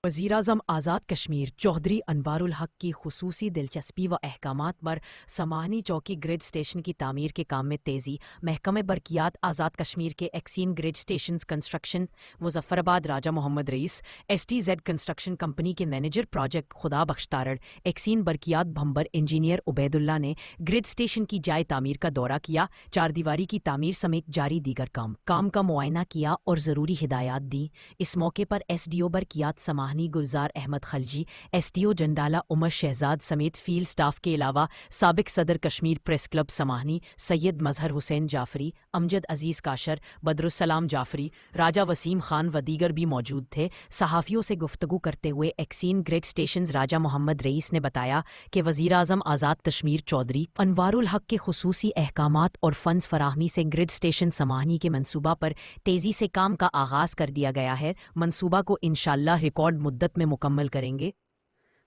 وزیراعظم آزاد کشمیر چودھری انوار الحق کی خصوصی دلچسپی و احکامات پر سماہنی چوکی گریڈ اسٹیشن کی تعمیر کے کام میں تیزی۔ محکمہ برقیات آزاد کشمیر کے XEN grid stations construction Muzaffarabad Raja Muhammad Rais S T Z construction company کے manager project Khuda Bakhsh Tarar XEN برقیات بھمبر انجینئر عبید اللہ نے گریڈ اسٹیشن کی جائے تعمیر کا دورہ کیا، چار دیواری کی تعمیر سمیت جاری دیگر کام کا معائنہ کیا اور ضروری ہدایات دیں۔ اس موقع پر ایس ڈی او برقیات Samahni Gulzar Ahmed Khilji, S T O Jandala Umar Shahzad سمیت فیلڈ سٹاف کے علاوہ سابق صدر کشمیر پریس کلب سماہنی سید مظہر حسین جعفری، امجد عزیز کاشر، بدرالسلام جعفری، راجہ وسیم خان و دیگر بھی موجود تھے۔ صحافیوں سے گفتگو کرتے ہوئے ایکسین گریڈ اسٹیشنز راجہ محمد رئیس نے بتایا کہ وزیراعظم آزاد کشمیر چودھری انوار الحق کے خصوصی احکامات اور فنڈز فراہمی سے گریڈ اسٹیشن سماہنی کے منصوبہ پر تیزی سے کام کا آغاز کر دیا گیا ہے۔ منصوبہ کو انشاءاللہ ریکارڈ مدت میں مکمل کریں گے۔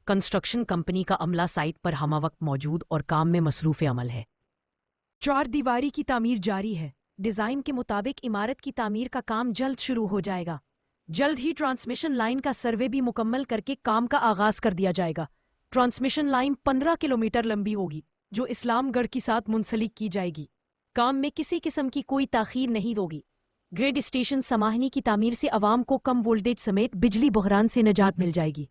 کنسٹرکشن کمپنی کا عملہ سائٹ پر ہمہ وقت موجود اور کام میں مصروف عمل ہے۔ چار دیواری کی تعمیر جاری ہے۔ ڈیزائن کے مطابق عمارت کی تعمیر کا کام جلد شروع ہو جائے گا۔ جلد ہی ٹرانسمیشن لائن کا سروے بھی مکمل کر کے کام کا آغاز کر دیا جائے گا۔ ٹرانسمیشن لائن 15 کلومیٹر لمبی ہوگی جو اسلام گڑھ کے ساتھ منسلک کی جائے گی۔ کام میں کسی قسم کی کوئی تاخیر نہیں ہوگی۔ گریڈ اسٹیشن سماہنی کی تعمیر سے عوام کو کم وولٹیج سمیت بجلی بحران سے نجات مل جائے گی۔